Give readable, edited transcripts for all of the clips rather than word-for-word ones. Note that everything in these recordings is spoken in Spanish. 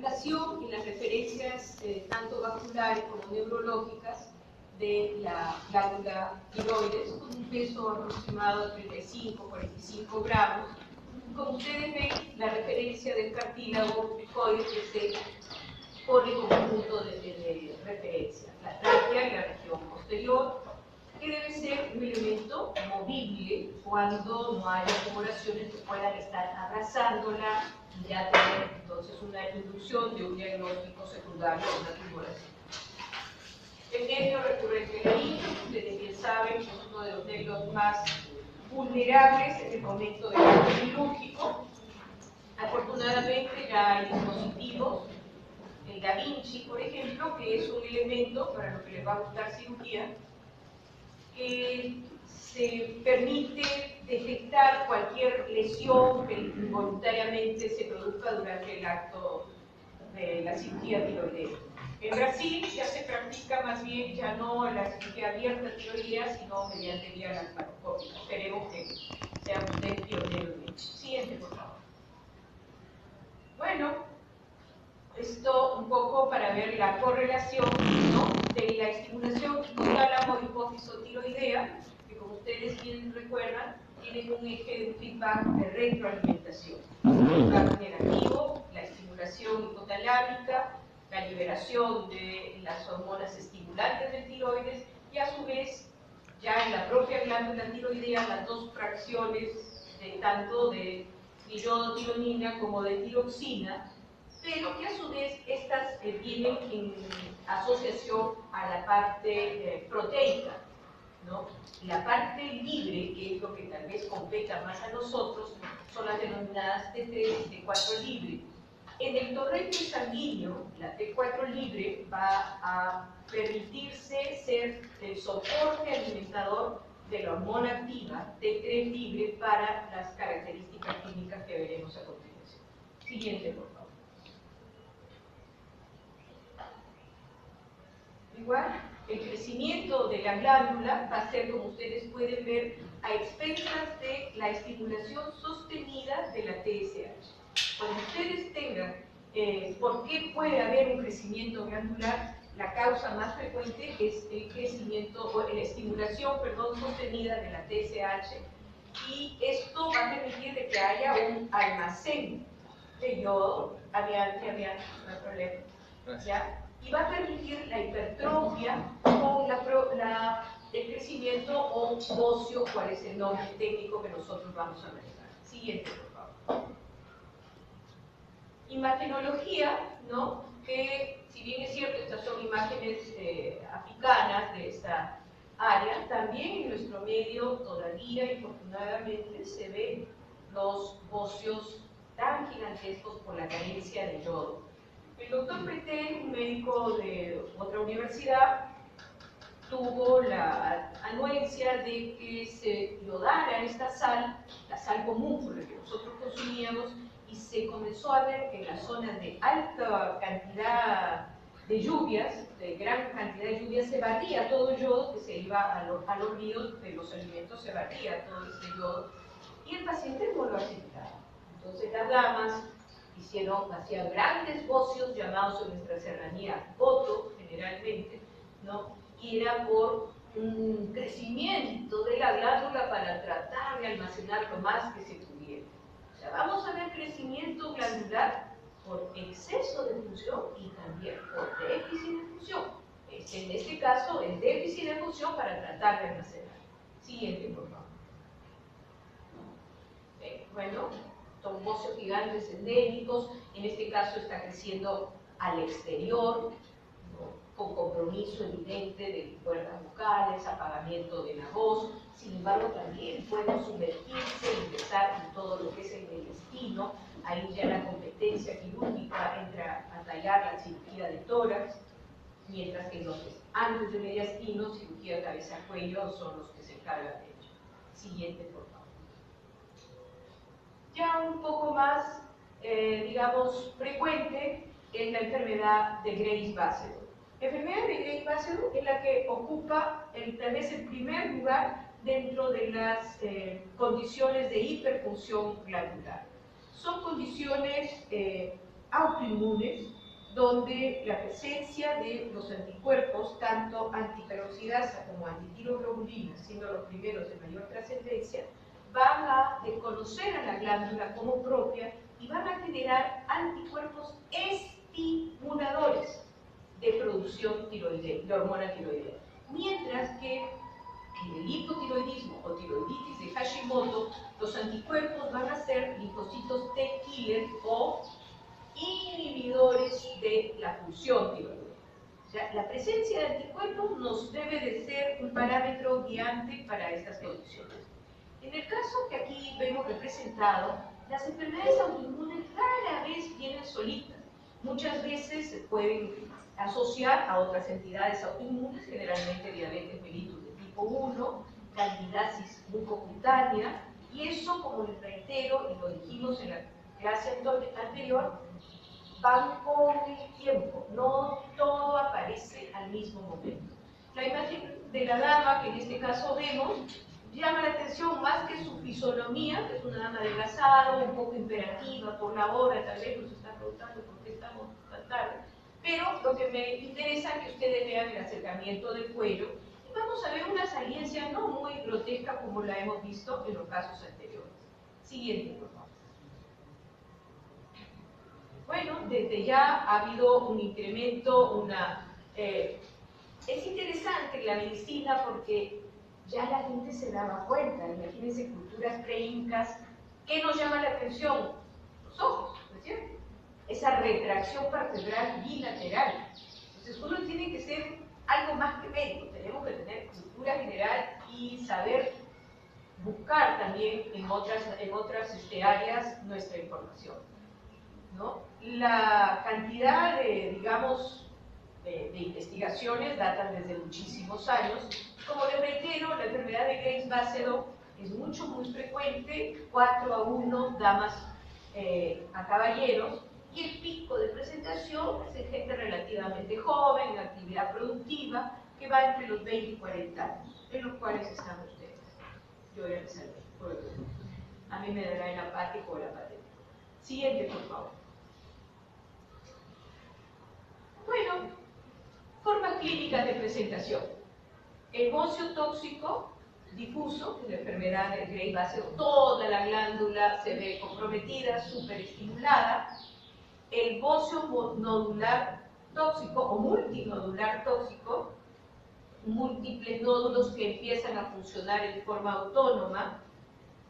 ubicación y las referencias tanto vasculares como neurológicas de la glándula tiroides, con un peso aproximado de 35-45 gramos. Como ustedes ven, la referencia del cartílago cricoide que se pone como punto de referencia, la tráquea y la región posterior, que debe ser un elemento movible cuando no haya tumoraciones que puedan estar abrazándola y ya tener entonces una inducción de un diagnóstico secundario de una tumoración. El nervio recurrente laríngeo, ustedes bien saben, es uno de los nervios más vulnerables en el momento del acto quirúrgico. Afortunadamente ya hay dispositivos, el Da Vinci, por ejemplo, que es un elemento para lo que les va a gustar cirugía, que se permite detectar cualquier lesión que involuntariamente se produzca durante el acto de la cirugía tiroidea. En Brasil ya se practica más bien ya no la cirugía abierta tiroidea, sino mediante vía laparoscópica. Esperemos que sea usted pionero en eso. Siguiente, por favor. Bueno, esto un poco para ver la correlación, ¿no?, de la estimulación hipotálamo-hipófiso-tiroidea, que como ustedes bien recuerdan, tienen un eje de feedback de retroalimentación. Feedback negativo, la estimulación hipotalámica, la liberación de las hormonas estimulantes del tiroides y a su vez, ya en la propia glándula tiroidea, las dos fracciones de tanto de tirodotironina como de tiroxina, pero que a su vez estas vienen en asociación a la parte proteica, ¿no? La parte libre, que es lo que tal vez competa más a nosotros, son las denominadas T3 y T4 libre. En el torrente sanguíneo, la T4 libre va a permitirse ser el soporte alimentador de la hormona activa T3 libre para las características clínicas que veremos a continuación. Siguiente, por favor. Igual, el crecimiento de la glándula va a ser, como ustedes pueden ver, a expensas de la estimulación sostenida de la TSH. Cuando ustedes tengan por qué puede haber un crecimiento glandular, la causa más frecuente es el crecimiento, o la estimulación, sostenida de la TSH, y esto va a permitir de que haya un almacén de yodo, no hay problema, ¿ya? Y va a permitir la hipertrofia con el crecimiento óseo, cuál es el nombre técnico que nosotros vamos a manejar. Siguiente, por favor. Imagenología, ¿no?, que si bien es cierto, estas son imágenes africanas de esta área, también en nuestro medio todavía, infortunadamente, se ven los óseos tan gigantescos por la carencia de yodo. El doctor Pretel, un médico de otra universidad, tuvo la anuencia de que se yodara esta sal, la sal común por la que nosotros consumíamos, y se comenzó a ver que en las zonas de alta cantidad de lluvias, de gran cantidad de lluvias, se barría todo el yodo que se iba a los ríos de los alimentos, se barría todo este yodo, y el paciente no lo aceptaba. Entonces las damas hacían grandes bocios llamados en nuestra serranía boto, generalmente, ¿no?, y era por un crecimiento de la glándula para tratar de almacenar lo más que se pudiera. O sea, vamos a ver crecimiento glandular por exceso de función y también por déficit de función. En este caso, el déficit de función para tratar de almacenar. Siguiente, por favor. Bueno, son bocios gigantes endémicos, en este caso está creciendo al exterior, ¿no?, con compromiso evidente de cuerdas vocales, apagamiento de la voz. Sin embargo, también pueden sumergirse, ingresar en todo lo que es el mediastino. Ahí ya la competencia quirúrgica entra a tallar la cirugía de tórax, mientras que los antes del mediastino, cirugía de cabeza-cuello, son los que se encargan de ello. Siguiente, por favor. Ya un poco más, digamos, frecuente es la enfermedad de Graves-Basedow. La enfermedad de Graves-Basedow es la que ocupa tal vez el primer lugar dentro de las condiciones de hiperfunción glandular. Son condiciones autoinmunes, donde la presencia de los anticuerpos, tanto antiperoxidasa como antitiroglobulina, siendo los primeros de mayor trascendencia, van a reconocer a la glándula como propia y van a generar anticuerpos estimuladores de producción tiroidea, de hormona tiroidea. Mientras que en el hipotiroidismo o tiroiditis de Hashimoto, los anticuerpos van a ser linfocitos T-killer o inhibidores de la función tiroidea. O sea, la presencia de anticuerpos nos debe de ser un parámetro guiante para estas condiciones. En el caso que aquí vemos representado, las enfermedades autoinmunes rara vez vienen solitas. Muchas veces se pueden asociar a otras entidades autoinmunes, generalmente diabetes mellitus de tipo 1, candidiasis mucocutánea, y eso, como les reitero, y lo dijimos en la clase anterior, van con el tiempo, no todo aparece al mismo momento. La imagen de la dama que en este caso vemos llama la atención más que su fisonomía, que es una dama adelgazada, un poco imperativa por la hora, tal vez nos está preguntando por qué estamos tan tarde, pero lo que me interesa es que ustedes vean el acercamiento del cuello y vamos a ver una saliencia no muy grotesca como la hemos visto en los casos anteriores. Siguiente, por favor. Bueno, desde ya ha habido un incremento, es interesante la medicina porque ya la gente se daba cuenta. Imagínense culturas pre-incas. ¿Qué nos llama la atención? Los ojos, ¿no es cierto? Esa retracción vertebral bilateral. Entonces uno tiene que ser algo más que médico. Tenemos que tener cultura general y saber buscar también en otras áreas nuestra información, ¿no? La cantidad de, digamos, de investigaciones datan desde muchísimos años. Como les reitero, la enfermedad de Graves-Basedow es muy frecuente, 4-1 damas a caballeros, y el pico de presentación es en gente relativamente joven, en actividad productiva, que va entre los 20 y 40 años, en los cuales están ustedes. Yo ya les salvé, por el momento. A mí me dará el apático o la patente. Siguiente, por favor. Bueno, formas clínicas de presentación. El bocio tóxico difuso, que es la enfermedad de Graves-Basedow, toda la glándula se ve comprometida, superestimulada. El bocio nodular tóxico o multinodular tóxico, múltiples nódulos que empiezan a funcionar en forma autónoma.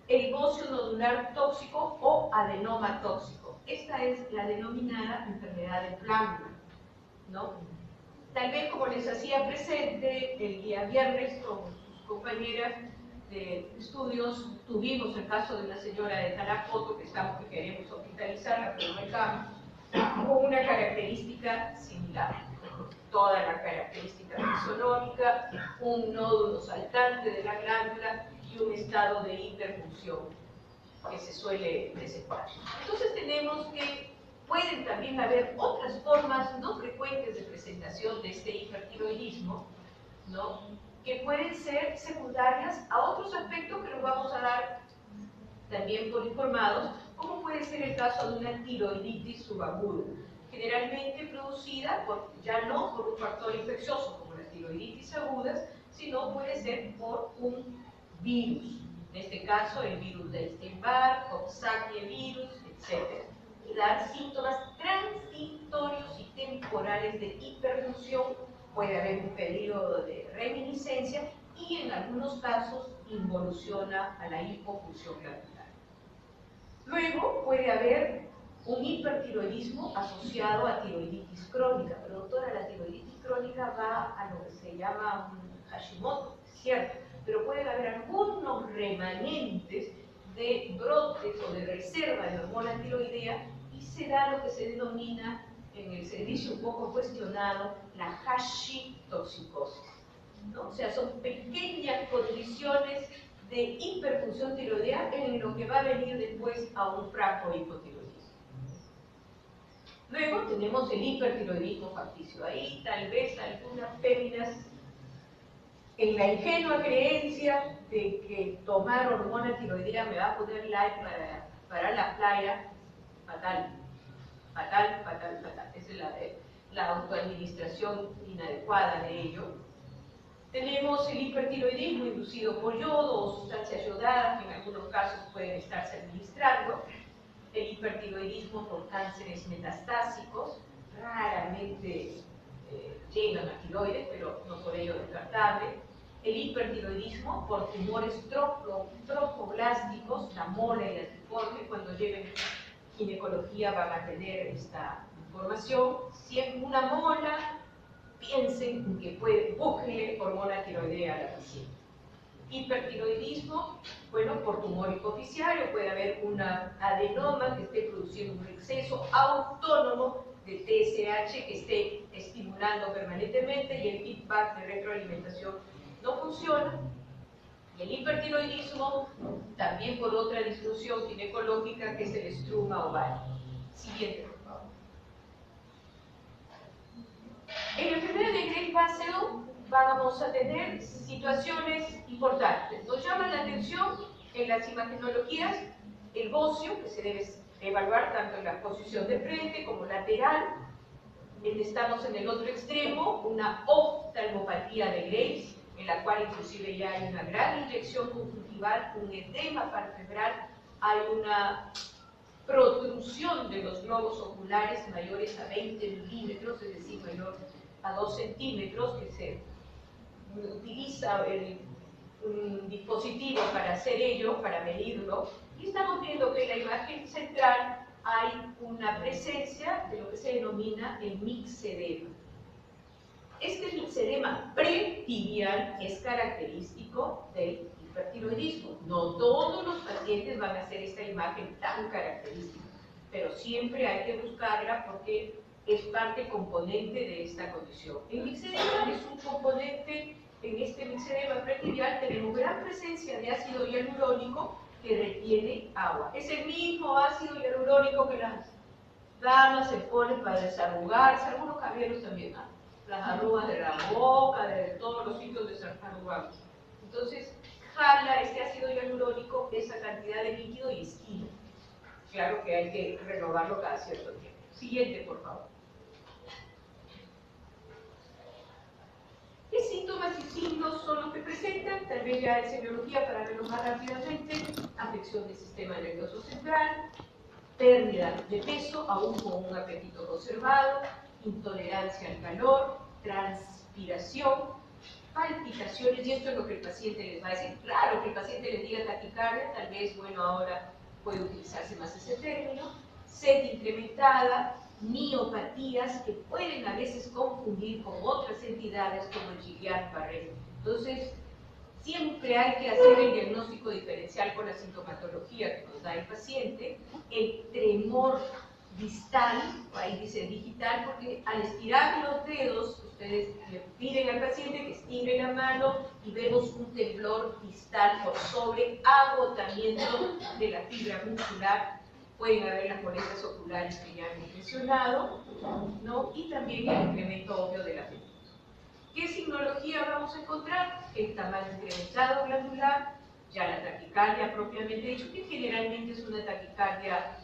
El bocio nodular tóxico o adenoma tóxico. Esta es la denominada enfermedad de Flandre, ¿no? Tal vez, como les hacía presente el día viernes con sus compañeras de estudios, tuvimos el caso de una señora de Tarapoto que queremos hospitalizarla, pero no estamos, con una característica similar. Toda la característica fisonómica, un nódulo saltante de la glándula y un estado de hiperfunción que se suele presentar. Entonces tenemos que pueden también haber otras formas no frecuentes de presentación de este hipertiroidismo, ¿no? Que pueden ser secundarias a otros aspectos que nos vamos a dar también por informados, como puede ser el caso de una tiroiditis subaguda, generalmente producida ya no por un factor infeccioso como las tiroiditis agudas, sino puede ser por un virus, en este caso el virus de Epstein-Barr, Coxsackie virus, etc. Y dar síntomas transitorios y temporales de hiperfunción, puede haber un periodo de reminiscencia y en algunos casos involuciona a la hipofunción glandular. Luego puede haber un hipertiroidismo asociado a tiroiditis crónica, pero doctora, la tiroiditis crónica va a lo que se llama un Hashimoto, ¿cierto? Pero pueden haber algunos remanentes de brotes o de reserva de hormona tiroidea y se da lo que se denomina en el servicio un poco cuestionado la hashitoxicosis, ¿no? O sea, son pequeñas condiciones de hiperfunción tiroidea en lo que va a venir después a un franco hipotiroidismo. Luego tenemos el hipertiroidismo facticio. Ahí tal vez algunas féminas en la ingenua creencia de que tomar hormona tiroidea me va a poner like para la playa, fatal, fatal, fatal, fatal. Esa es la autoadministración inadecuada de ello. Tenemos el hipertiroidismo inducido por yodo o sustancias yodadas que en algunos casos pueden estarse administrando. El hipertiroidismo por cánceres metastásicos, raramente llegan a tiroides, pero no por ello descartable. El hipertiroidismo por tumores trofoblásticos, la mola y la tiforme, cuando lleven ginecología van a tener esta información. Si es una mola, piensen que búsquenle hormona tiroidea a la paciente. Hipertiroidismo, bueno, por tumor hipoficiario, puede haber una adenoma que esté produciendo un exceso autónomo de TSH que esté estimulando permanentemente y el feedback de retroalimentación no funciona. Y el hipertiroidismo también por otra disfunción ginecológica que es el estruma ovario. Siguiente, por favor. En la enfermedad de Graves-Bassel vamos a tener situaciones importantes. Nos llama la atención en las imagenologías el bocio, que se debe evaluar tanto en la posición de frente como lateral. Estamos en el otro extremo, una oftalmopatía de Graves, en la cual inclusive ya hay una gran inyección conjuntival, un edema palpebral, hay una protrusión de los globos oculares mayores a 20 milímetros, es decir, mayor a 2 centímetros, que se utiliza un dispositivo para hacer ello, para medirlo, y estamos viendo que en la imagen central hay una presencia de lo que se denomina el mixedema. Este mixedema pretibial es característico del hipertiroidismo. No todos los pacientes van a hacer esta imagen tan característica, pero siempre hay que buscarla porque es parte componente de esta condición. El mixedema es un componente, en este mixedema pretibial tenemos gran presencia de ácido hialurónico que retiene agua. Es el mismo ácido hialurónico que las damas se ponen para desarrugarse, algunos caballeros también, las arrugas de la boca, de todos los sitios desarrugados. Entonces, jala este ácido hialurónico esa cantidad de líquido y esquina. Claro que hay que renovarlo cada cierto tiempo. Siguiente, por favor. ¿Qué síntomas y signos son los que presentan? Tal vez ya en semiología, para verlo más rápidamente, afección del sistema nervioso central, pérdida de peso, aún con un apetito conservado, intolerancia al calor, transpiración, palpitaciones, y esto es lo que el paciente les va a decir. Claro que el paciente les diga taquicardia, tal vez, bueno, ahora puede utilizarse más ese término, sed incrementada, miopatías que pueden a veces confundir con otras entidades como el Guillain-Barré. Entonces, siempre hay que hacer el diagnóstico diferencial con la sintomatología que nos da el paciente, el tremor distal, ahí dice digital, porque al estirar los dedos, ustedes le piden al paciente que estire la mano y vemos un temblor distal por sobreagotamiento de la fibra muscular. Pueden haber las molestias oculares que ya hemos mencionado, ¿no? Y también el incremento obvio del apetito. ¿Qué signología vamos a encontrar? El tamaño incrementado glandular, ya la taquicardia propiamente dicho, que generalmente es una taquicardia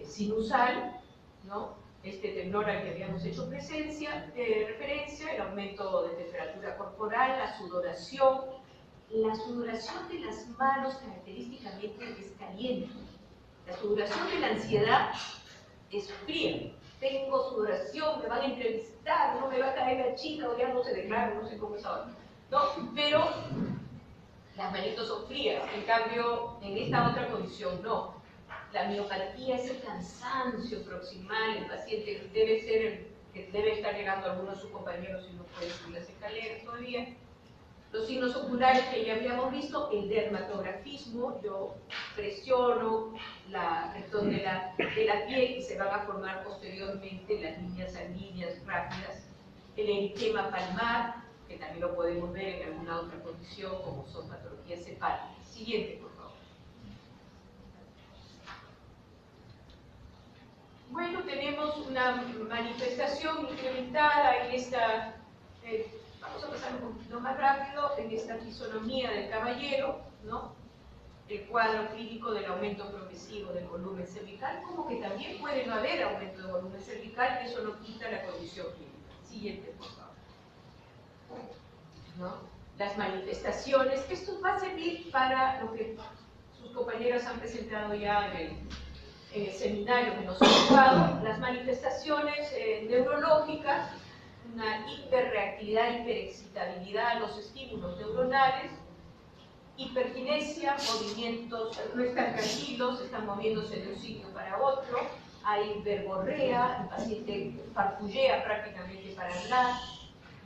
sinusal, ¿no? Este temblor al que habíamos hecho referencia, el aumento de temperatura corporal, la sudoración de las manos característicamente es caliente. La sudoración de la ansiedad es fría. Tengo sudoración, me van a entrevistar, no me va a caer la chica, o ya no se declara, no sé cómo es ahora. ¿No? Pero las manitos son frías, en cambio, en esta otra condición no. La miopatía, ese cansancio proximal, el paciente debe estar llegando a algunos de sus compañeros y no puede subir las escaleras todavía. Los signos oculares que ya habíamos visto, el dermatografismo, yo presiono la región de la piel y se van a formar posteriormente las líneas sanguíneas rápidas. El eritema palmar, que también lo podemos ver en alguna otra condición como son patologías hepáticas. Siguiente, por favor. Bueno, tenemos una manifestación incrementada en esta... vamos a pasar un poquito más rápido en esta fisonomía del caballero, ¿no? el cuadro clínico del aumento progresivo del volumen cervical, como que también puede no haber aumento de volumen cervical, y eso no quita la condición clínica. Siguiente, por favor. ¿No? Las manifestaciones, esto va a servir para lo que sus compañeros han presentado ya en el seminario que nos ha ocupado, las manifestaciones neurológicas, una hiperreactividad, hiperexcitabilidad a los estímulos neuronales, hiperquinesia, movimientos no están tranquilos, están moviéndose de un sitio para otro, hay verborrea, el paciente farfullea prácticamente para hablar,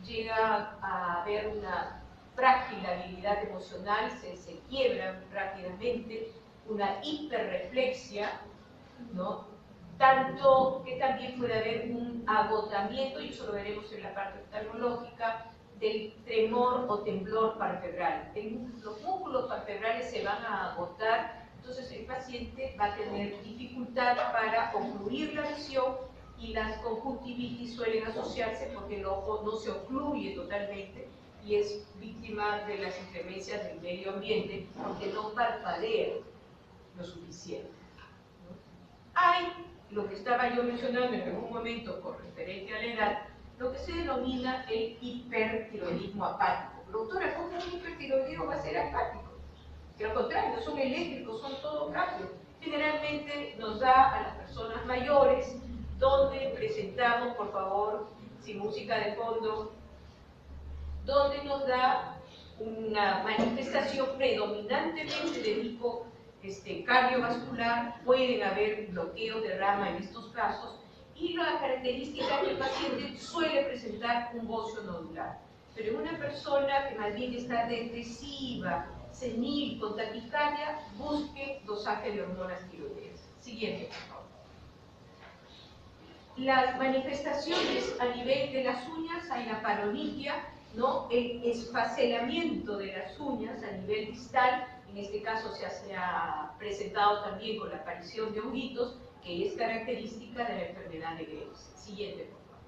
llega a haber una frágil habilidad emocional, se quiebran rápidamente, una hiperreflexia, ¿no? Tanto que también puede haber un agotamiento, y eso lo veremos en la parte oftalmológica, del tremor o temblor palpebral. Los músculos palpebrales se van a agotar, entonces el paciente va a tener dificultad para ocluir la visión, y las conjuntivitis suelen asociarse porque el ojo no se ocluye totalmente y es víctima de las inclemencias del medio ambiente porque no parpadea lo suficiente. Hay lo que estaba yo mencionando en algún momento con referente a la edad, lo que se denomina el hipertiroidismo apático. Doctora, ¿cómo un hipertiroidismo va a ser apático? Que al contrario, son eléctricos, son todo cambio. Generalmente nos da a las personas mayores, donde presentamos, por favor, sin música de fondo, donde nos da una manifestación predominantemente de tipo cardiovascular, pueden haber bloqueo de rama en estos casos, y la característica es que el paciente suele presentar un bocio nodular. Pero en una persona que más bien está depresiva, senil, con taquicardia, busque dosaje de hormonas tiroideas. Siguiente, por favor. Las manifestaciones a nivel de las uñas, hay la paronitia, ¿no? El esfacelamiento de las uñas a nivel distal, en este caso se ha presentado también con la aparición de honguitos, que es característica de la enfermedad de Graves. Siguiente, por favor.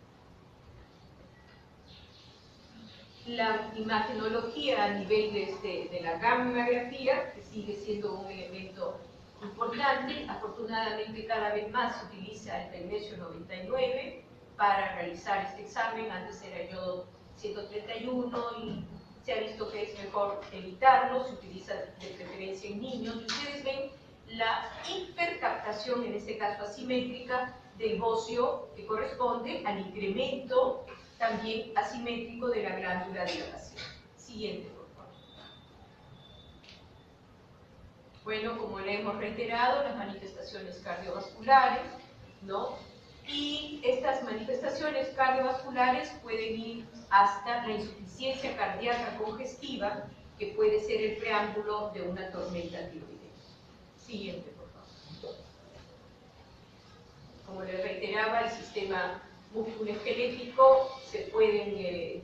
La imagenología a nivel de la gammagrafía, que sigue siendo un elemento importante. Afortunadamente cada vez más se utiliza el tecnesio 99 para realizar este examen. Antes era el yodo 131 y se ha visto que es mejor evitarlo, se utiliza de preferencia en niños, y ustedes ven la hipercaptación, en este caso asimétrica, del bocio, que corresponde al incremento también asimétrico de la glándula de la paciente. Siguiente, por favor. Bueno, como le hemos reiterado, las manifestaciones cardiovasculares, ¿no? Y estas manifestaciones cardiovasculares pueden ir hasta la insuficiencia cardíaca congestiva, que puede ser el preámbulo de una tormenta tiroidea. Siguiente, por favor. Como les reiteraba, el sistema musculoesquelético se pueden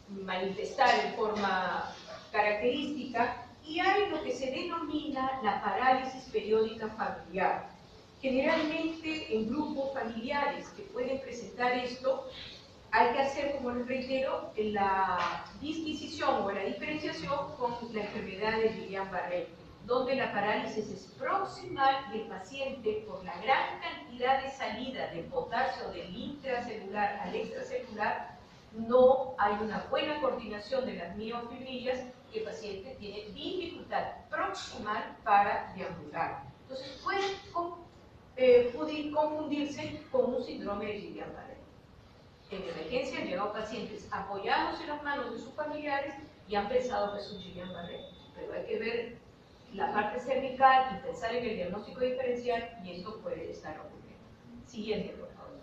manifestar en forma característica, y hay lo que se denomina la parálisis periódica familiar. Generalmente en grupos familiares que pueden presentar esto, hay que hacer, como les reitero, la disquisición o la diferenciación con la enfermedad de Guillain-Barré, donde la parálisis es proximal y el paciente, por la gran cantidad de salida de potasio del intracelular al extracelular, no hay una buena coordinación de las miofibrillas, que el paciente tiene dificultad proximal para deambular. Entonces puede confundirse con un síndrome de Guillain-Barré. En emergencia han llegado pacientes apoyados en las manos de sus familiares y han pensado que es un Guillain-Barré, pero hay que ver la parte cervical y pensar en el diagnóstico diferencial, y esto puede estar ocurriendo. Siguiente, por favor.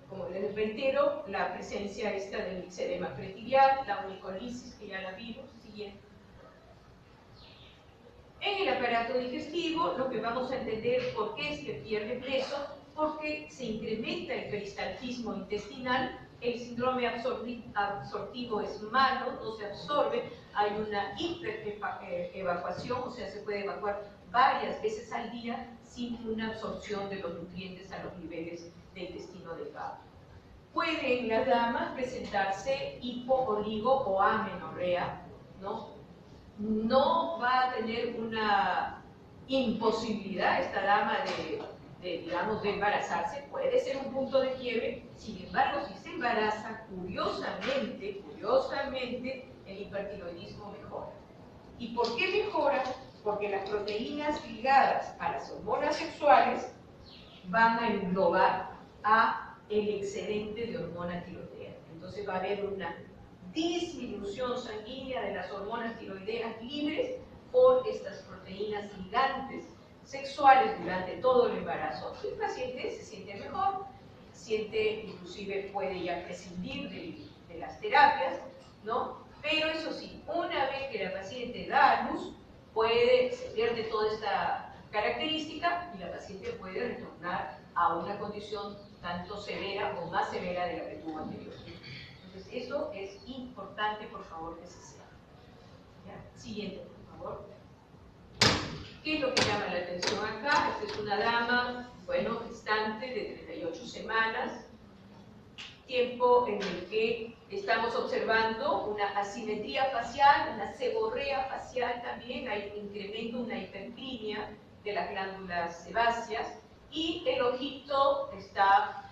Como les reitero, la presencia esta del ixedema pretibial, la unicolisis, que ya la vimos. Siguiente. En el aparato digestivo, lo que vamos a entender por qué es que pierde peso, porque se incrementa el peristaltismo intestinal, el síndrome absortivo es malo, no se absorbe, hay una hiperevacuación, o sea, se puede evacuar varias veces al día sin una absorción de los nutrientes a los niveles del intestino delgado. Puede en las damas presentarse hipo, oligo o amenorrea, ¿no? no va a tener una imposibilidad esta dama digamos, de embarazarse, puede ser un punto de quiebre. Sin embargo, si se embaraza, curiosamente, el hipertiroidismo mejora. ¿Y por qué mejora? Porque las proteínas ligadas a las hormonas sexuales van a englobar a el excedente de hormona tiroidea. Entonces va a haber una disminución sanguínea de las hormonas tiroideas libres por estas proteínas ligantes sexuales durante todo el embarazo. Y el paciente se siente mejor, inclusive puede ya prescindir de las terapias, ¿no? Pero eso sí, una vez que la paciente da a luz, se pierde toda esta característica y la paciente puede retornar a una condición tanto severa o más severa de la que tuvo anteriormente. Entonces, eso es importante, por favor, que se sepa. ¿Ya? Siguiente, por favor. ¿Qué es lo que llama la atención acá? Esta es una dama, bueno, gestante de 38 semanas, tiempo en el que estamos observando una asimetría facial, una seborrea facial también, hay incremento, una hiperclinia de las glándulas sebáceas, y el ojito está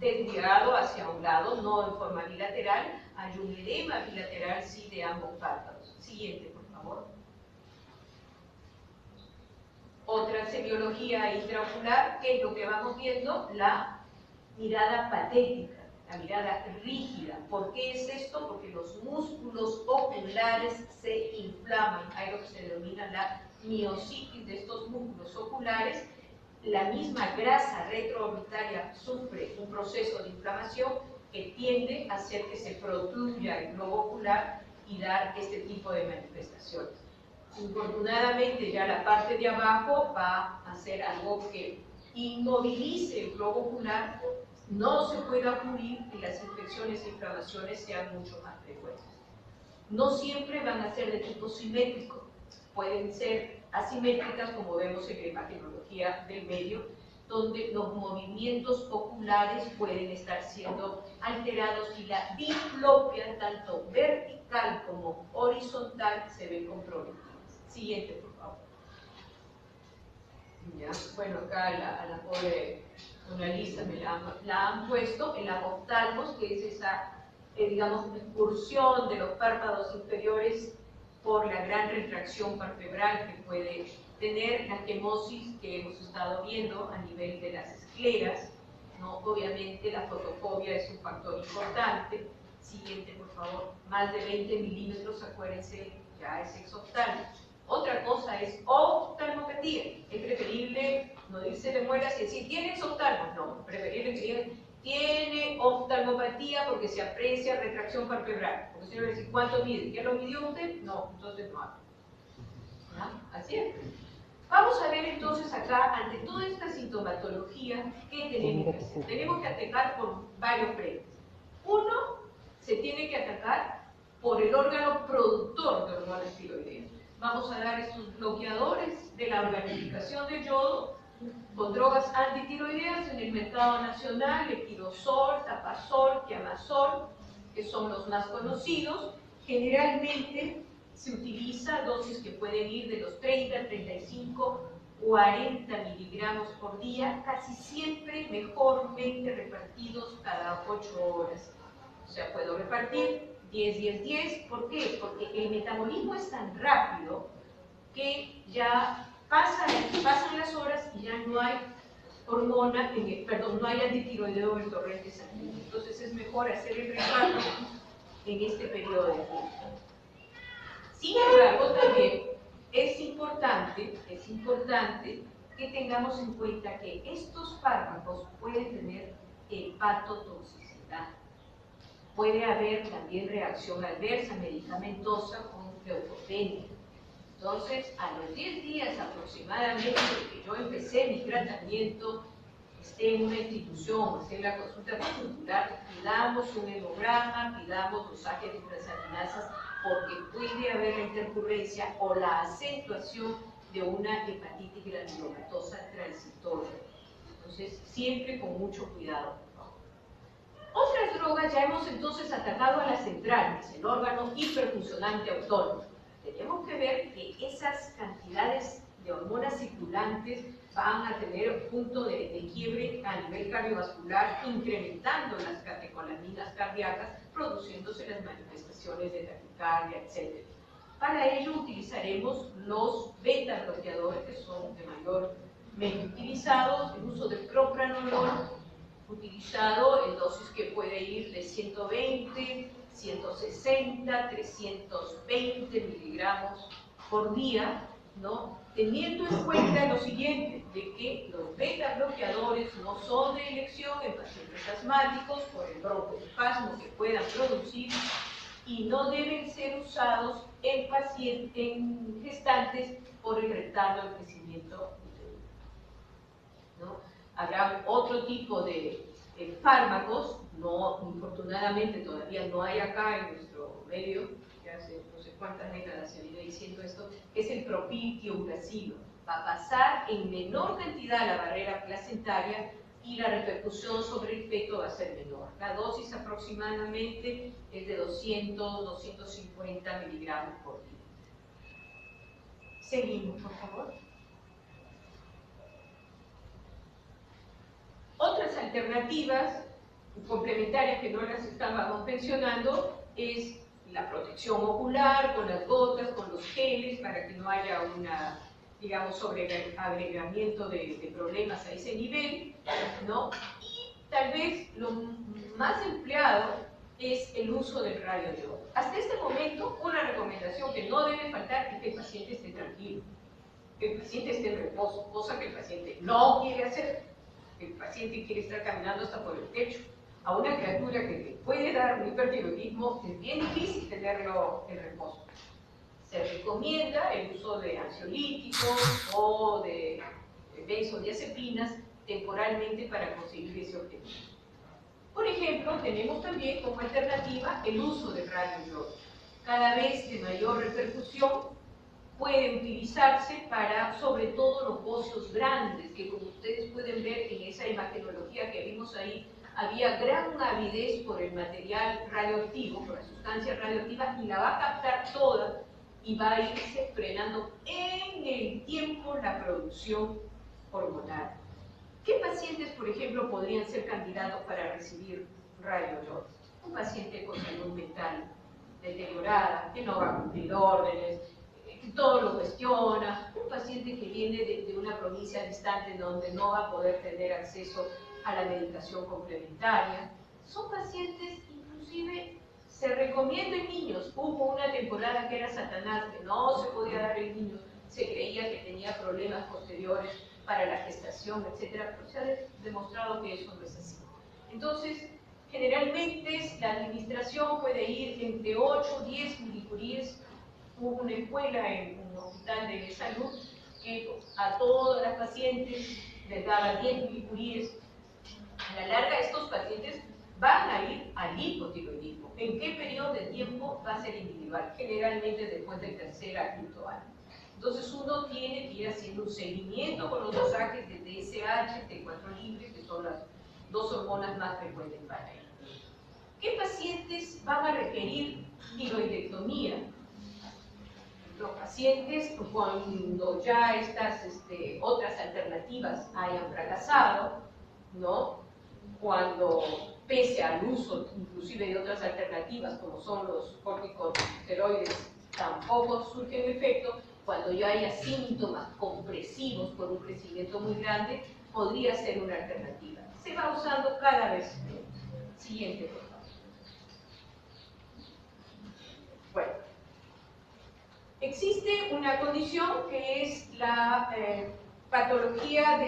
desviado hacia un lado, no en forma bilateral, hay un edema bilateral sí de ambos párpados. Siguiente, por favor. Otra semiología intraocular, que es lo que vamos viendo, la mirada patética, la mirada rígida. ¿Por qué es esto? Porque los músculos oculares se inflaman. Hay lo que se denomina la miositis de estos músculos oculares. La misma grasa retroorbitaria sufre un proceso de inflamación que tiende a hacer que se protruya el globo ocular y dar este tipo de manifestaciones. Infortunadamente, ya la parte de abajo va a ser algo que inmovilice el globo ocular, no se pueda cubrir y las infecciones e inflamaciones sean mucho más frecuentes. No siempre van a ser de tipo simétrico, pueden ser asimétricas, como vemos en la imagenología del medio, donde los movimientos oculares pueden estar siendo alterados y la diplopia, tanto vertical como horizontal, se ve comprometida. Siguiente, por favor. ¿Ya? Bueno, acá a la pobre Lisa me la han puesto en la oftalmos, que es esa, digamos, excursión de los párpados inferiores por la gran retracción palpebral que puede tener la quemosis que hemos estado viendo a nivel de las escleras, ¿no? Obviamente la fotofobia es un factor importante. Siguiente, por favor. Más de 20 milímetros, acuérdense, ya es exoftálmico. Otra cosa es oftalmopatía. Es preferible no irse de muelas y decir, ¿tiene exoftalmos? No, preferible que digan, tiene oftalmopatía porque se aprecia retracción palpebral. Porque si no le decir, ¿cuánto mide? ¿Ya lo midió usted? No, entonces no habla. Así es. Vamos a ver entonces acá, ante toda esta sintomatología, ¿qué tenemos que hacer? Tenemos que atacar por varios frentes. Uno, se tiene que atacar por el órgano productor de hormonas tiroideas. Vamos a dar estos bloqueadores de la organificación de yodo con drogas antitiroideas en el mercado nacional, Equidosol, Tapasol, Quiamazol, que son los más conocidos. Generalmente se utiliza dosis que pueden ir de los 30, 35, 40 miligramos por día, casi siempre mejormente repartidos cada 8 horas. O sea, puedo repartir 10, 10, 10. ¿Por qué? Porque el metabolismo es tan rápido que ya pasan las horas y ya no hay hormona, no hay antitiroideo en el torrente sanguíneo. Entonces es mejor hacer el reparto en este periodo de tiempo. Sin embargo, también es importante que tengamos en cuenta que estos fármacos pueden tener hepatotoxicidad. Puede haber también reacción adversa medicamentosa con leucopenia. Entonces, a los 10 días aproximadamente que yo empecé mi tratamiento, esté en una institución, esté en la consulta particular, pidamos un hemograma, pidamos dosajes de transaminasas, porque puede haber la intercurrencia o la acentuación de una hepatitis granulomatosa transitoria. Entonces, siempre con mucho cuidado. Otras drogas ya hemos entonces atacado a la central, que es el órgano hiperfuncionante autónomo. tenemos que ver que esas cantidades de hormonas circulantes van a tener un punto de quiebre a nivel cardiovascular, incrementando las catecolaminas cardíacas, produciéndose las manifestaciones de taquicardia, etc. Para ello utilizaremos los beta bloqueadores, que son de mayormente utilizados, el uso del propranolol, utilizado en dosis que puede ir de 120, 160, 320 miligramos por día, ¿no? Teniendo en cuenta lo siguiente, de que los beta bloqueadores no son de elección en pacientes asmáticos por el broncoespasmo que puedan producir y no deben ser usados en gestantes por el retardo del crecimiento uterino, ¿no? Habrá otro tipo de fármacos, infortunadamente todavía no hay acá en nuestro medio, que hace no sé cuántas décadas se viene diciendo esto, que es el propiltioglucilo. Va a pasar en menor cantidad la barrera placentaria y la repercusión sobre el feto va a ser menor. La dosis aproximadamente es de 200-250 miligramos por día. Seguimos, por favor. Otras alternativas complementarias que no las estábamos mencionando es la protección ocular con las gotas, con los geles, para que no haya una, digamos, sobreagregamiento de problemas a ese nivel, ¿no? Y tal vez lo más empleado es el uso del radioiodo. Hasta este momento, una recomendación que no debe faltar es que el paciente esté tranquilo, que el paciente esté en reposo, cosa que el paciente no quiere hacer. El paciente quiere estar caminando hasta por el techo. A una criatura que puede dar un hipertiroidismo es bien difícil tenerlo en reposo. Se recomienda el uso de ansiolíticos o de benzodiazepinas temporalmente para conseguir ese objetivo. Por ejemplo, tenemos también como alternativa el uso del radioiodo. Cada vez de mayor repercusión, puede utilizarse para, sobre todo, los bocios grandes, que como ustedes pueden ver en esa imagenología que vimos ahí, había gran avidez por el material radioactivo, por la sustancia radioactiva, y la va a captar toda y va a irse frenando en el tiempo la producción hormonal. ¿Qué pacientes, por ejemplo, podrían ser candidatos para recibir radioiodo? Un paciente con salud mental deteriorada, que no va a cumplir órdenes, que todo lo cuestiona, un paciente que viene de una provincia distante donde no va a poder tener acceso a la medicación complementaria. Son pacientes, inclusive, se recomienda en niños. Hubo una temporada que era Satanás, que no se podía dar en niños, se creía que tenía problemas posteriores para la gestación, etc. Pero se ha demostrado que eso no es así. Entonces, generalmente la administración puede ir entre 8 o 10 milicuries. Hubo una escuela en un hospital de salud que a todas las pacientes les daba 10 milicuries. A la larga, estos pacientes van a ir al hipotiroidismo. ¿En qué periodo de tiempo va a ser individual? Generalmente después del tercer a quinto año. Entonces uno tiene que ir haciendo un seguimiento con los dosajes de TSH, T4 libre, que son las dos hormonas más frecuentes para ello. ¿Qué pacientes van a requerir tiroidectomía? Los pacientes, cuando ya estas otras alternativas hayan fracasado, ¿no? Cuando, pese al uso inclusive de otras alternativas como son los corticosteroides, tampoco surgen efecto, cuando ya haya síntomas compresivos por un crecimiento muy grande, podría ser una alternativa. Se va usando cada vez menos. Siguiente, por favor. Bueno, existe una condición que es la patología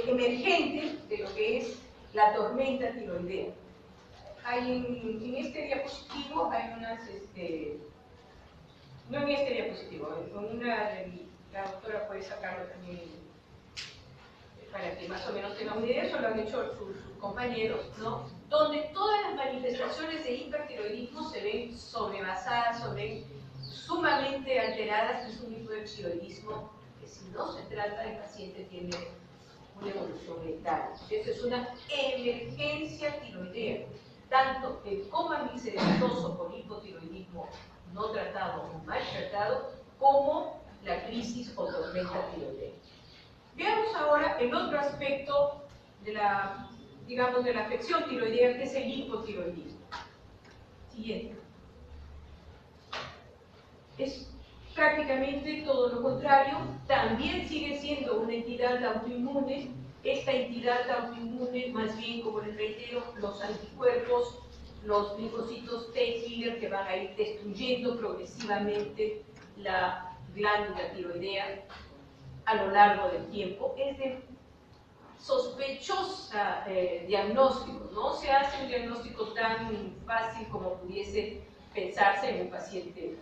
emergente de lo que es la tormenta tiroidea. En este diapositivo hay unas, no en este diapositivo, la doctora puede sacarlo también para que más o menos tenga una idea, eso lo han hecho sus compañeros, ¿no? Donde todas las manifestaciones de hipertiroidismo se ven sobrebasadas, se ven sumamente alteradas, es un hipotiroidismo que si no se trata, el paciente tiene una evolución letal. Esto es una emergencia tiroidea. Tanto el coma visceroso por hipotiroidismo no tratado o mal tratado, como la crisis o tormenta tiroidea. Veamos ahora el otro aspecto de la, digamos, de la afección tiroidea, que es el hipotiroidismo. Siguiente. Es prácticamente todo lo contrario, también sigue siendo una entidad autoinmune. Esta entidad autoinmune, más bien, como les reitero, los anticuerpos, los linfocitos T killer que van a ir destruyendo progresivamente la glándula tiroidea a lo largo del tiempo. Es de sospechosa diagnóstico, no se hace un diagnóstico tan fácil como pudiese pensarse en un paciente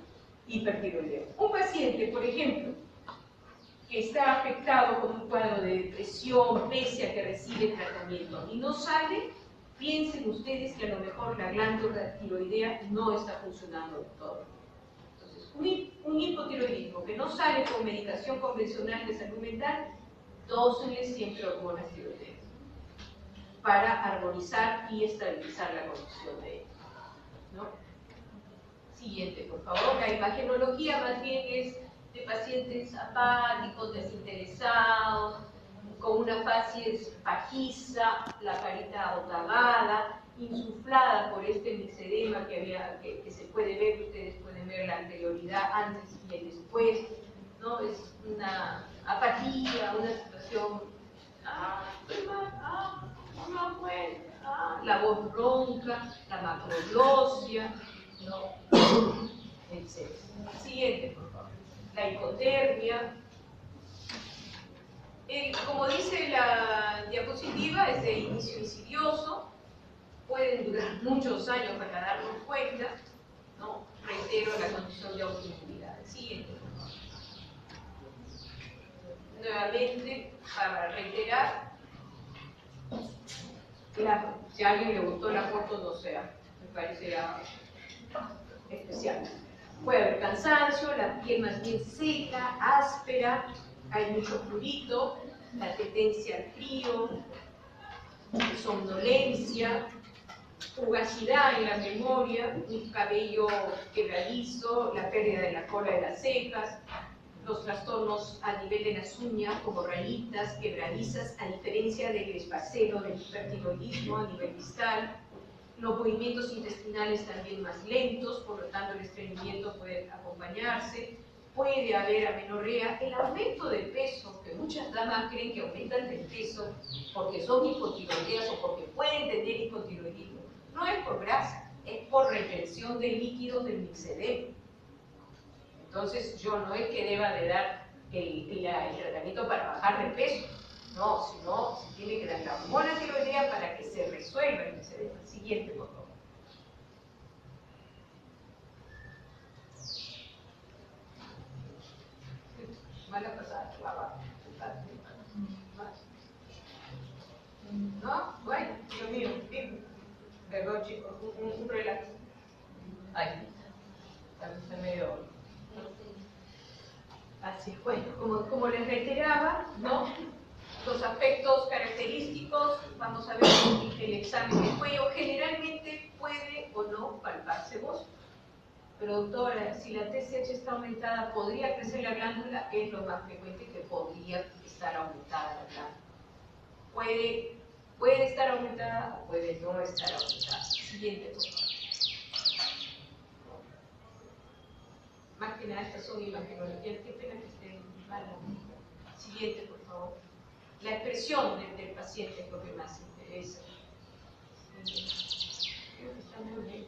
hipertiroideo. Un paciente, por ejemplo, que está afectado con un cuadro de depresión pese a que recibe tratamiento y no sale, piensen ustedes que a lo mejor la glándula tiroidea no está funcionando del todo. Entonces, un hipotiroidismo que no sale con medicación convencional de salud mental, dósenle siempre hormonas tiroideas para armonizar y estabilizar la condición de ella, ¿no? Siguiente, por favor. La imagenología más bien es de pacientes apáticos, desinteresados, con una facies pajiza, la carita otavada, insuflada por este mixedema que se puede ver. Ustedes pueden ver la anterioridad antes y el después, ¿no? Es una apatía, una situación, estoy mal, no me cuenta, la voz ronca, la macroglosia, ¿no? Etc. Siguiente, por favor. La hipotermia. Como dice la diapositiva, es de inicio insidioso, pueden durar muchos años para darnos cuenta, ¿no? Reitero la condición de autoinmunidad. Siguiente, por favor. Nuevamente, para reiterar, si a alguien le gustó la foto, no sea, me parecerá especial. Puede haber cansancio, la piel más bien seca, áspera, hay mucho prurito, la tendencia al frío, somnolencia, fugacidad en la memoria, un cabello quebradizo, la pérdida de la cola de las cejas, los trastornos a nivel de las uñas como rayitas, quebradizas, a diferencia del esfacelo, del hipertiroidismo a nivel distal. Los movimientos intestinales también más lentos, por lo tanto el estreñimiento puede acompañarse. Puede haber amenorrea, el aumento de peso, que muchas damas creen que aumentan de peso porque son hipotiroideas o porque pueden tener hipotiroidismo. No es por grasa, es por retención de líquidos del mixedema. Entonces yo no es que deba de dar el tratamiento para bajar de peso, no, sino se tiene que dar la hormona tiroidea para que se resuelva el mixedema. Siguiente, por favor. Mala pasada, ¿no? Bueno, Dios mío, perdón chicos, un relax. Ay, está medio... Así es, bueno, como les reiteraba, ¿no? Los aspectos característicos, vamos a ver el examen de cuello, generalmente puede o no palparse bozo. Pero doctora, si la TSH está aumentada, ¿podría crecer la glándula? Es lo más frecuente que podría estar aumentada la glándula. Puede estar aumentada o puede no estar aumentada. Siguiente, por favor. Más que nada, estas son imagenologías. Qué pena que estén mal. Siguiente, por favor. La expresión del paciente es lo que más interesa. Creo que está muy bien.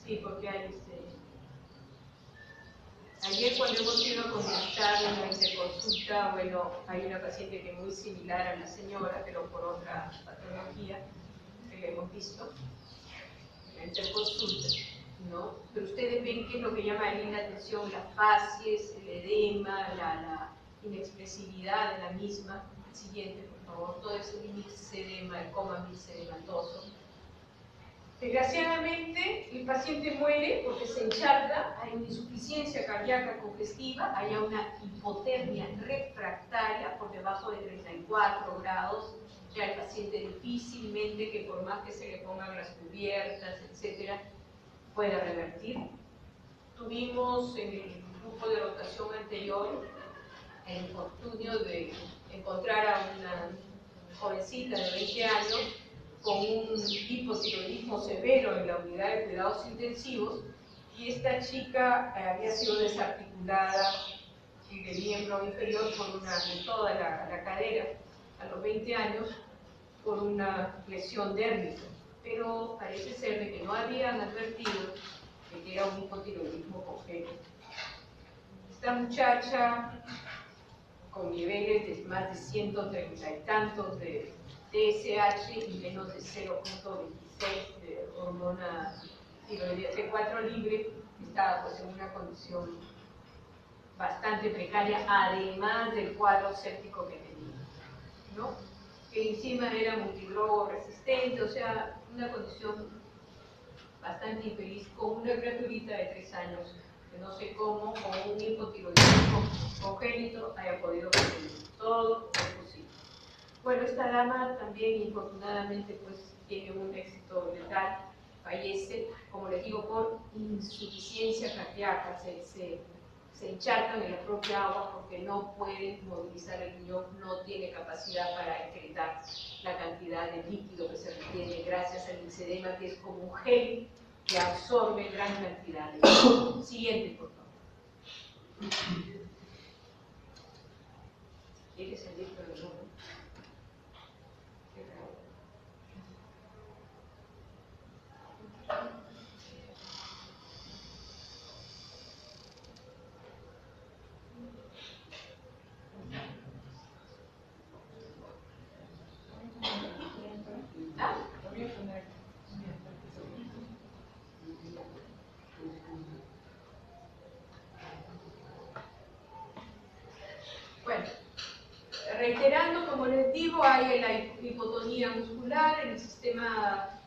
Sí, porque hay ayer cuando hemos ido a contestar una interconsulta, bueno, hay una paciente que es muy similar a la señora, pero por otra patología que le hemos visto, la interconsulta, ¿no? Pero ustedes ven que es lo que llama ahí la atención, las facies, el edema, la inexpresividad de la misma. Siguiente, por favor, todo ese mixedema, el coma mixedematoso. Desgraciadamente, el paciente muere porque se encharca, hay una insuficiencia cardíaca congestiva, hay una hipotermia refractaria por debajo de 34 grados, Ya el paciente difícilmente, que por más que se le pongan las cubiertas, etcétera, pueda revertir. Tuvimos en el grupo de rotación anterior el infortunio de encontrar a una jovencita de 20 años con un hipotiroidismo severo en la unidad de cuidados intensivos, y esta chica había sido desarticulada del miembro inferior en toda la cadera a los 20 años por una lesión dérmica, pero parece ser de que no habían advertido de que era un hipotiroidismo congénito. Esta muchacha, con niveles de más de 130 y tantos de TSH y menos de 0.26 de hormona tiroidea T4 libre, estaba pues en una condición bastante precaria, además del cuadro séptico que tenía, ¿no? Que encima era multidrogo resistente, o sea, una condición bastante infeliz, con una criaturita de 3 años, que no sé cómo, con un hipotiroidismo congénito haya podido conseguir. Todo es posible. Bueno, esta dama también, infortunadamente, pues tiene un éxito letal, fallece, como les digo, por insuficiencia cardíaca, se encharcan en la propia agua porque no pueden movilizar el riñón, no tiene capacidad para excretar la cantidad de líquido que se requiere gracias al linfedema, que es como un gel que absorbe gran cantidad de líquido. Siguiente, por favor. ¿Quiere salir por el mundo? Bueno, reiterando, como les digo, hay la hipotonía muscular en el sistema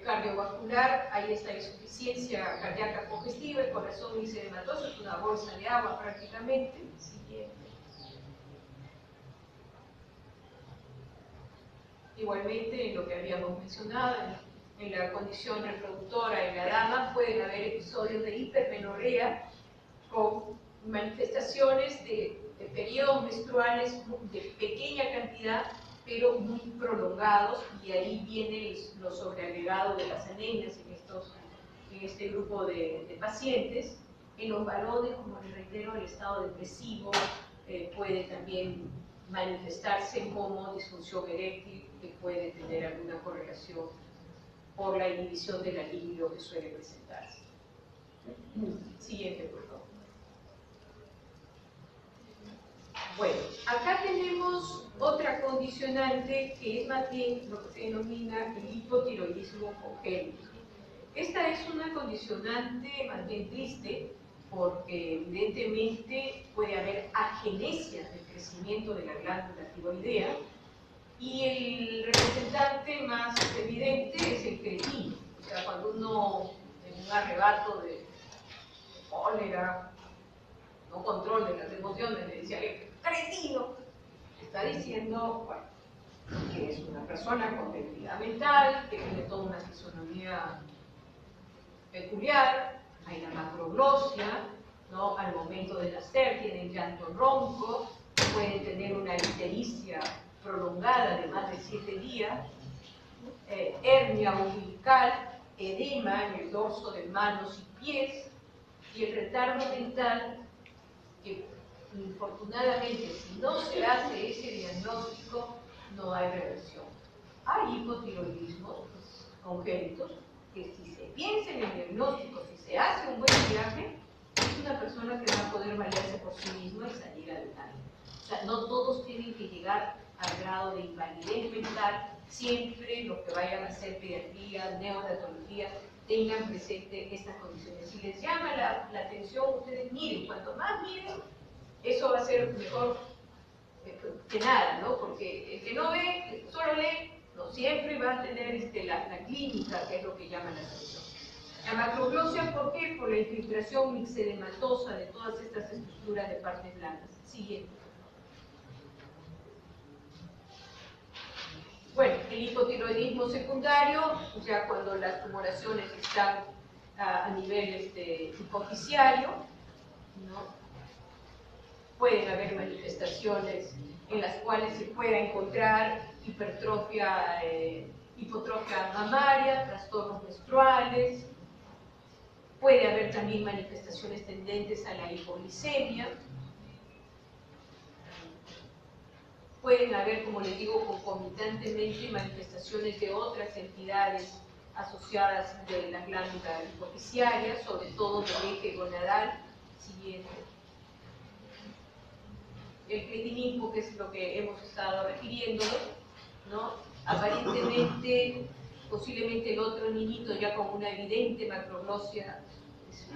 cardiovascular, hay esta insuficiencia cardíaca congestiva, el corazón linfedematoso, es una bolsa de agua prácticamente. Siguiente. Igualmente, en lo que habíamos mencionado, en la condición reproductora en la dama pueden haber episodios de hipermenorrea con manifestaciones de periodos menstruales de pequeña cantidad, pero muy prolongados, y ahí viene lo sobreagregado de las anemias en este grupo de pacientes. En los varones, como les reitero, el estado depresivo puede también manifestarse como disfunción eréctil, que puede tener alguna correlación por la inhibición de la libido que suele presentarse. Siguiente, por favor. Bueno, acá tenemos otra condicionante que es más bien lo que se denomina el hipotiroidismo congénito. Esta es una condicionante más bien triste porque evidentemente puede haber agenesia del crecimiento de la glándula tiroidea, y el representante más evidente es el cretino. O sea, cuando uno en un arrebato de cólera, no control de las emociones, le decía cretino, está diciendo, bueno, que es una persona con debilidad mental, que tiene toda una fisonomía peculiar, hay la macroglosia, ¿no? Al momento de nacer tienen llanto ronco, pueden tener una ictericia prolongada de más de 7 días, hernia umbilical, edema en el dorso de manos y pies, y el retardo mental, que infortunadamente si no se hace ese diagnóstico no hay reversión. Hay hipotiroidismos congénitos que si se piensa en el diagnóstico, si se hace un buen viaje, es una persona que va a poder valerse por sí misma y salir adelante. O sea, no todos tienen que llegar al grado de invalidez mental. Siempre los que vayan a hacer pediatría, neonatología, tengan presente estas condiciones. Si les llama la atención, ustedes miren. Cuanto más miren, eso va a ser mejor que nada, ¿no? Porque el que no ve, el que solo lee, no siempre va a tener la clínica, que es lo que llaman la atención. La macroglosia, ¿por qué? Por la infiltración mixedematosa de todas estas estructuras de partes blandas. Siguiente. el hipotiroidismo secundario, ya cuando las tumoraciones están a nivel hipoficiario, ¿no? Pueden haber manifestaciones en las cuales se pueda encontrar hipertrofia, hipotrofia mamaria, trastornos menstruales. Puede haber también manifestaciones tendentes a la hipoglicemia. Pueden haber, como les digo, concomitantemente manifestaciones de otras entidades asociadas de la glándula hipofisiaria, sobre todo del eje gonadal siguiente. El creatinina, que es lo que hemos estado refiriéndolo, ¿no? Aparentemente, posiblemente el otro niñito ya con una evidente macroglosia es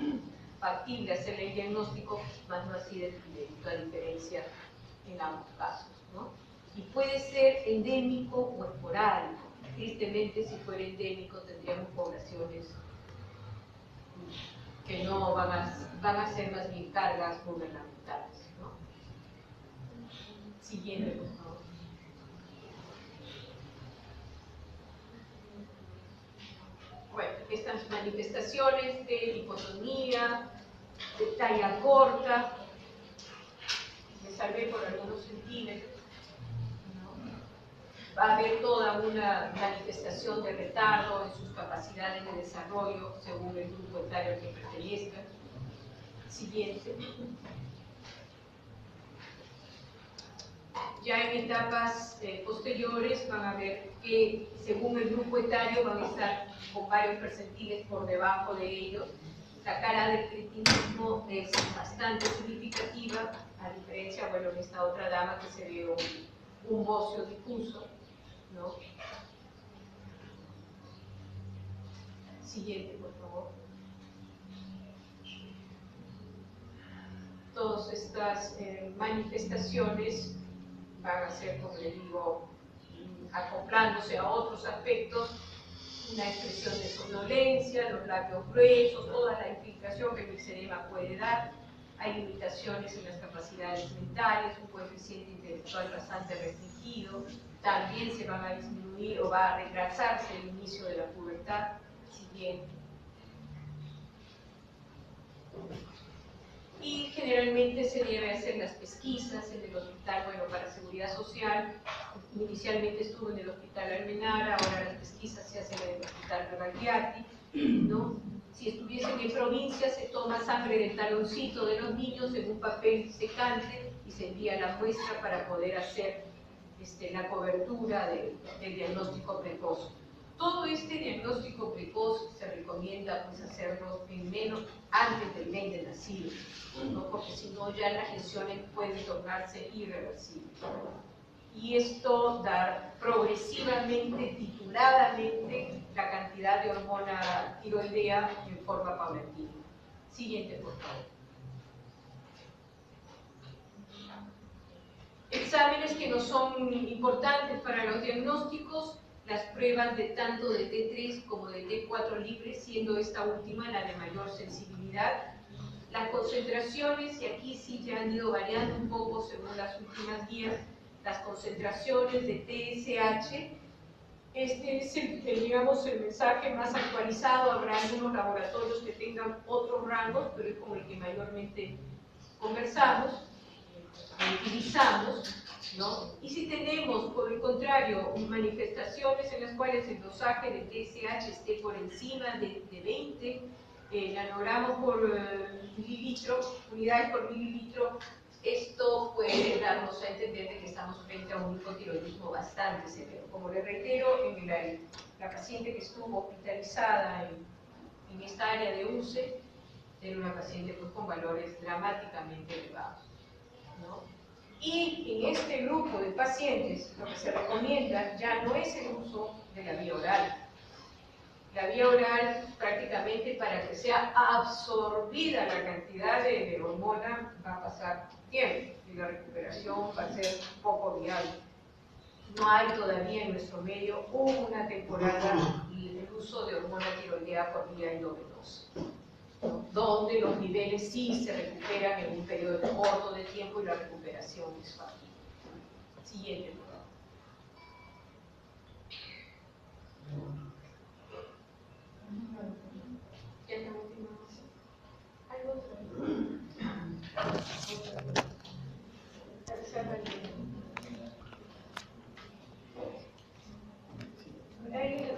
factible hacerle el diagnóstico, más no así de a diferencia en ambos casos, ¿no? Y puede ser endémico o esporádico. Tristemente, si fuera endémico, tendríamos poblaciones que no van a ser más bien cargas gubernamentales, ¿no? Siguiente, por favor. Bueno, estas manifestaciones de hipotonía, de talla corta, me salvé por algunos centímetros, ¿no? Va a haber toda una manifestación de retardo en sus capacidades de desarrollo según el grupo etario al que pertenezca. Siguiente. Ya en etapas posteriores van a ver que según el grupo etario van a estar con varios percentiles por debajo de ellos. La cara del cretinismo es bastante significativa, a diferencia, bueno, en esta otra dama que se ve un bocio difuso, ¿no? Siguiente, por favor. Todas estas manifestaciones van a ser, como les digo, acoplándose a otros aspectos, una expresión de somnolencia, los labios gruesos, toda la infiltración que el mixedema puede dar. Hay limitaciones en las capacidades mentales, un coeficiente intelectual bastante restringido. También se van a disminuir o va a retrasarse el inicio de la pubertad. Siguiente. Y generalmente se debe hacer las pesquisas en el hospital, bueno, para seguridad social. Inicialmente estuvo en el hospital Almenara, ahora las pesquisas se hacen en el hospital Rebagliati, ¿no? Si estuviesen en provincia, se toma sangre del taloncito de los niños en un papel secante y se envía la muestra para poder hacer la cobertura del diagnóstico precoz. Todo este diagnóstico precoz se recomienda pues, hacerlo primero antes del mes de nacido, ¿no? Porque si no ya las lesiones pueden tornarse irreversibles. Y esto da progresivamente, tituladamente, la cantidad de hormona tiroidea en forma paulatina. Siguiente, por favor. Exámenes que no son importantes para los diagnósticos, las pruebas de tanto de T3 como de T4 libre, siendo esta última la de mayor sensibilidad. Las concentraciones, y aquí sí ya han ido variando un poco según las últimas guías, las concentraciones de TSH, este es digamos, el mensaje más actualizado. Habrá algunos laboratorios que tengan otros rangos, pero es con el que mayormente conversamos, utilizamos, ¿no? Y si tenemos, por el contrario, manifestaciones en las cuales el dosaje de TSH esté por encima de 20 nanogramos por mililitro, unidades por mililitro, esto puede darnos a entender de que estamos frente a un hipotiroidismo bastante severo. Como les reitero, en la paciente que estuvo hospitalizada en esta área de UCE, era una paciente pues, con valores dramáticamente elevados, ¿no? Y en este grupo de pacientes lo que se recomienda ya no es el uso de la vía oral. La vía oral prácticamente para que sea absorbida la cantidad de hormona va a pasar tiempo y la recuperación va a ser poco viable. No hay todavía en nuestro medio una temporada el uso de hormona tiroidea por vía endovenosa, ¿no? Donde los niveles sí se recuperan en un periodo corto de tiempo y la recuperación es fácil. Siguiente.